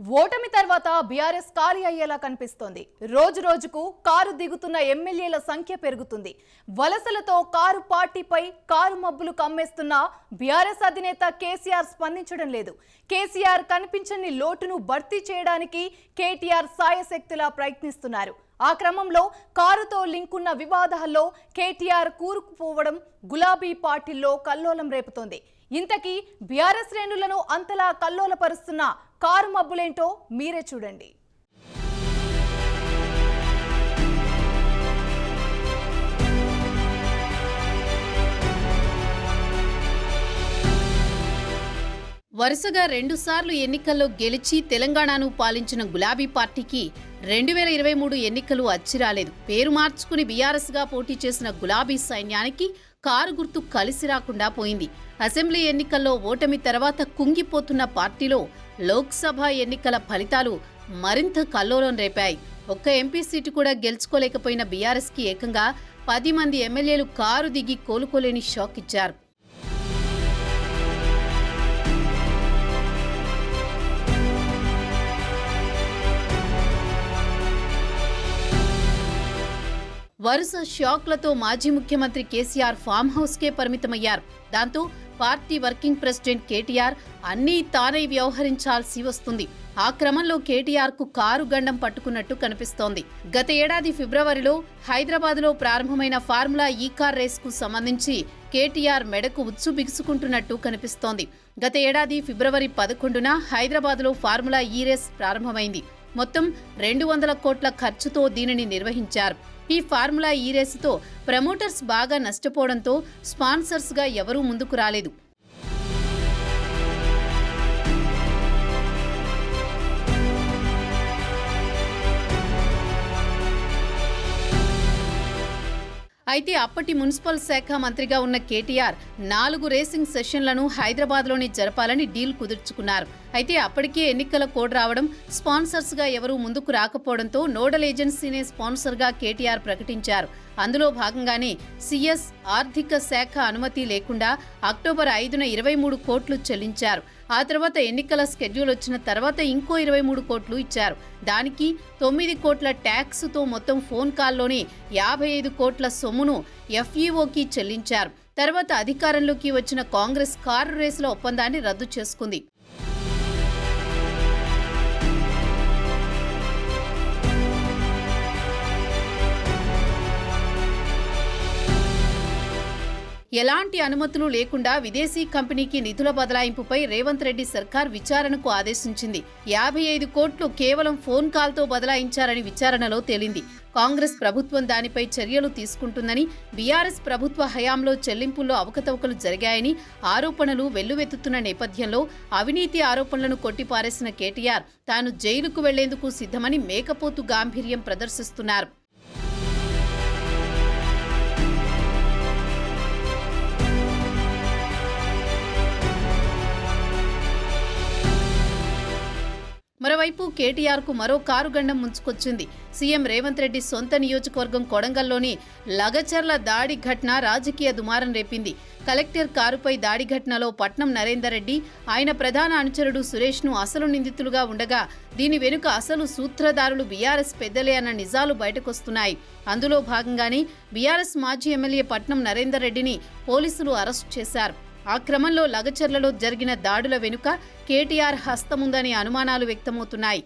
ఓటమి తర్వాత బీఆర్ఎస్ ఖాళీ అయ్యేలా కనిపిస్తోంది. రోజు రోజుకు కారు దిగుతున్న ఎమ్మెల్యేల సంఖ్య పెరుగుతుంది. వలసలతో కారు పార్టీపై కారు మబ్బులు కమ్మేస్తున్న బీఆర్ఎస్ అధినేత కేసీఆర్ స్పందించడం లేదు. కేసీఆర్ కనిపించని లోటును భర్తీ చేయడానికి కేటీఆర్ సాయశక్తిలా ప్రయత్నిస్తున్నారు. ఆ క్రమంలో కారుతో లింకున్న వివాదాల్లో కేటీఆర్ కూరుకుపోవడం గులాబీ పార్టీల్లో కల్లోలం రేపుతోంది. ఇంతకీ బీఆర్ఎస్ శ్రేణులను అంతలా కల్లోలపరుస్తున్న కారు మబ్బులేంటో మీరే చూడండి. వరుసగా 2 సార్లు ఎన్నికల్లో గెలిచి తెలంగాణను పాలించిన గులాబీ పార్టీకి 2023 ఎన్నికలు అచ్చిరాలేదు. పేరు మార్చుకుని బీఆర్ఎస్గా పోటీ చేసిన గులాబీ సైన్యానికి కారు గుర్తు కలిసి రాకుండా పోయింది. అసెంబ్లీ ఎన్నికల్లో ఓటమి తర్వాత కుంగిపోతున్న పార్టీలో లోక్సభ ఎన్నికల ఫలితాలు మరింత కల్లోలం రేపాయి. ఒక్క ఎంపీ సీటు కూడా గెలుచుకోలేకపోయిన బీఆర్ఎస్కి ఏకంగా 10 మంది ఎమ్మెల్యేలు కారు దిగి కోలుకోలేని షాక్ ఇచ్చారు. వరుస షాక్లతో మాజీ ముఖ్యమంత్రి కేసీఆర్ ఫామ్ హౌస్కే పరిమితమయ్యారు. దాంతో పార్టీ వర్కింగ్ ప్రెసిడెంట్ కేటీఆర్ అన్నీ తానై వ్యవహరించాల్సి వస్తుంది. ఆ క్రమంలో కేటీఆర్కు కారు గండం పట్టుకున్నట్టు కనిపిస్తోంది. గత ఏడాది ఫిబ్రవరిలో హైదరాబాద్లో ప్రారంభమైన ఫార్ములా ఈ కార్ రేసుకు సంబంధించి కేటీఆర్ మెడకు ఉచ్చు బిగుసుకుంటున్నట్టు కనిపిస్తోంది. గత ఏడాది ఫిబ్రవరి 11న హైదరాబాద్లో ఫార్ములా ఈ రేస్ ప్రారంభమైంది. మొత్తం 200 కోట్ల ఖర్చుతో దీనిని నిర్వహించారు. ఈ ఫార్ములా ఈ రేసుతో ప్రమోటర్స్ బాగా నష్టపోవడంతో స్పాన్సర్స్గా ఎవరూ ముందుకు రాలేదు. అయితే అప్పటి మున్సిపల్ శాఖ మంత్రిగా ఉన్న కేటీఆర్ 4 రేసింగ్ సెషన్లను హైదరాబాద్లోనే జరపాలని డీల్ కుదుర్చుకున్నారు. అయితే అప్పటికే ఎన్నికల కోడ్ రావడం, స్పాన్సర్స్గా ఎవరూ ముందుకు రాకపోవడంతో నోడల్ ఏజెన్సీనే స్పాన్సర్గా కేటీఆర్ ప్రకటించారు. అందులో భాగంగానే సీఎస్ ఆర్థిక శాఖ అనుమతి లేకుండా అక్టోబర్ 5న 23 కోట్లు చెల్లించారు. ఆ తర్వాత ఎన్నికల స్కెడ్యూల్ వచ్చిన తర్వాత ఇంకో 23 కోట్లు ఇచ్చారు. దానికి 9 కోట్ల ట్యాక్స్తో మొత్తం ఫోన్ కాల్లోనే 55 కోట్ల సొమ్మును ఎఫ్ఈఓకి చెల్లించారు. తర్వాత అధికారంలోకి వచ్చిన కాంగ్రెస్ కారు రేసుల ఒప్పందాన్ని రద్దు చేసుకుంది. ఎలాంటి అనుమతులు లేకుండా విదేశీ కంపెనీకి నిధుల బదలాయింపుపై రేవంత్ రెడ్డి సర్కార్ విచారణకు ఆదేశించింది. 55 కోట్లు కేవలం ఫోన్ కాల్తో బదలాయించారని విచారణలో తేలింది. కాంగ్రెస్ ప్రభుత్వం దానిపై చర్యలు తీసుకుంటుందని, బీఆర్ఎస్ ప్రభుత్వ హయాంలో చెల్లింపుల్లో అవకతవకలు జరిగాయని ఆరోపణలు వెల్లువెత్తుతున్న నేపథ్యంలో అవినీతి ఆరోపణలను కొట్టిపారేసిన కేటీఆర్ తాను జైలుకు వెళ్లేందుకు సిద్ధమని మేకపోతు గాంభీర్యం ప్రదర్శిస్తున్నారు. మరోవైపు కేటీఆర్కు మరో కారు గండం ముంచుకొచ్చింది. సీఎం రేవంత్ రెడ్డి సొంత నియోజకవర్గం కొడంగల్లోని లగచర్ల దాడి ఘటన రాజకీయ దుమారం రేపింది. కలెక్టర్ కారుపై దాడి ఘటనలో పట్నం నరేందర్ రెడ్డి, ఆయన ప్రధాన అనుచరుడు సురేష్ను అసలు నిందితులుగా ఉండగా దీని వెనుక అసలు సూత్రధారులు బీఆర్ఎస్ పెద్దలే అన్న నిజాలు బయటకొస్తున్నాయి. అందులో భాగంగానే బీఆర్ఎస్ మాజీ ఎమ్మెల్యే పట్నం నరేందర్ రెడ్డిని పోలీసులు అరెస్టు చేశారు. ఆ క్రమంలో లగచర్లలో జరిగిన దాడుల వెనుక కేటీఆర్ హస్తముందనే అనుమానాలు వ్యక్తమవుతున్నాయి.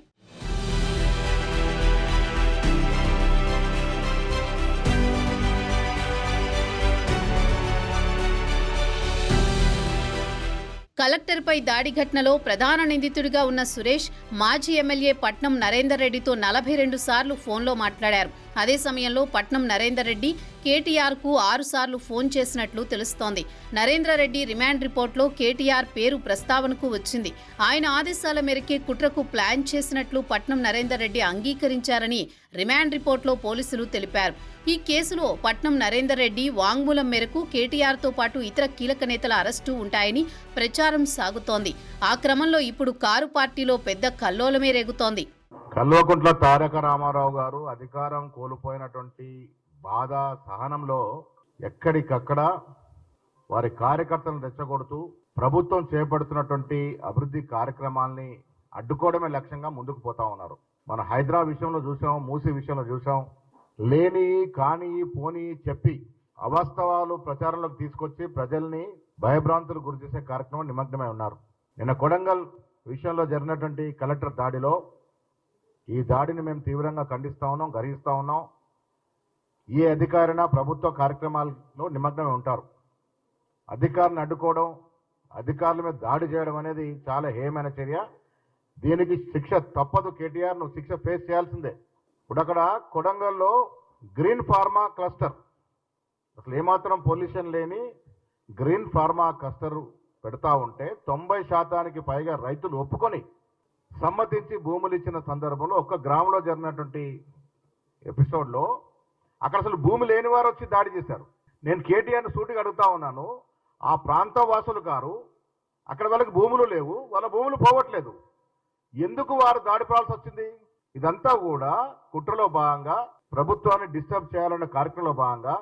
కలెక్టర్పై దాడి ఘటనలో ప్రధాన నిందితుడిగా ఉన్న సురేష్ మాజీ ఎమ్మెల్యే పట్నం నరేందర్ రెడ్డితో 42 సార్లు ఫోన్లో మాట్లాడారు. అదే సమయంలో పట్నం నరేందర్ రెడ్డి కేటీఆర్కు 6 సార్లు ఫోన్ చేసినట్లు తెలుస్తోంది. నరేందర్ రెడ్డి రిమాండ్ రిపోర్ట్లో కేటీఆర్ పేరు ప్రస్తావనకు వచ్చింది. ఆయన ఆదేశాల మేరకే కుట్రకు ప్లాన్ చేసినట్లు పట్నం నరేందర్ రెడ్డి అంగీకరించారని రిమాండ్ రిపోర్ట్లో పోలీసులు తెలిపారు. ఈ కేసులో పట్నం నరేందర్ రెడ్డి వాంగ్మూలం మేరకు కేటీఆర్తో పాటు ఇతర కీలక నేతల అరెస్టు ఉంటాయని ప్రచారం సాగుతోంది. ఆ క్రమంలో ఇప్పుడు కారు పార్టీలో పెద్ద కల్లోలమే రేగుతోంది. కల్వకుంట్ల తారక రామారావు గారు అధికారం కోల్పోయినటువంటి బాధ సహనంలో ఎక్కడికక్కడ వారి కార్యకర్తలను రెచ్చగొడుతూ ప్రభుత్వం చేపడుతున్నటువంటి అభివృద్ధి కార్యక్రమాల్ని అడ్డుకోవడమే లక్ష్యంగా ముందుకు పోతా ఉన్నారు. మన హైదరాబాద్ విషయంలో చూసాం, మూసీ విషయంలో చూసాం. లేని కాని పోని చెప్పి అవాస్తవాలు ప్రచారంలోకి తీసుకొచ్చి ప్రజల్ని భయభ్రాంతులు గురి చేసే కార్యక్రమం నిమగ్నమై ఉన్నారు. నిన్న కొడంగల్ విషయంలో జరిగినటువంటి కలెక్టర్ దాడిలో ఈ దాడిని మేము తీవ్రంగా ఖండిస్తా ఉన్నాం, గర్హిస్తా ఉన్నాం. ఏ అధికారైనా ప్రభుత్వ కార్యక్రమాల్లో నిమగ్నమై ఉంటారు. అధికారులను అడ్డుకోవడం, అధికారుల మీద దాడి చేయడం అనేది చాలా హేయమైన చర్య. దీనికి శిక్ష తప్పదు. కేటీఆర్ నువ్వు శిక్ష ఫేస్ చేయాల్సిందే. ఇప్పుడు అక్కడ కొడంగల్లో గ్రీన్ ఫార్మా క్లస్టర్, అసలు ఏమాత్రం పొల్యూషన్ లేని గ్రీన్ ఫార్మా క్లస్టర్ పెడతా ఉంటే 90% పైగా రైతులు ఒప్పుకొని సమ్మతించి భూములు ఇచ్చిన సందర్భంలో ఒక్క గ్రామంలో జరిగినటువంటి ఎపిసోడ్లో అక్కడ అసలు భూమి లేని వారు వచ్చి దాడి చేశారు. నేను కేటీఆర్ని సూటిగా అడుగుతా ఉన్నాను, ఆ ప్రాంత వాసులు గారు అక్కడ వాళ్ళకి భూములు లేవు, వాళ్ళ భూములు పోవట్లేదు, ఎందుకు వారు దాడి పడాల్సి వచ్చింది? ఇదంతా కూడా కుట్రలో భాగంగా ప్రభుత్వాన్ని డిస్టర్బ్ చేయాలనే కార్యక్రమంలో భాగంగా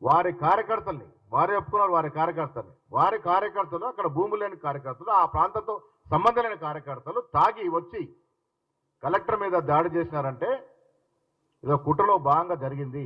వారి కార్యకర్తల్ని, వారే ఒప్పుకున్నారు వారి కార్యకర్తలు అక్కడ భూములు లేని కార్యకర్తలు, ఆ ప్రాంతంతో సంబంధం లేని కార్యకర్తలు తాగి వచ్చి కలెక్టర్ మీద దాడి చేసినారంటే ఇదో కుట్రలో భాగంగా జరిగింది.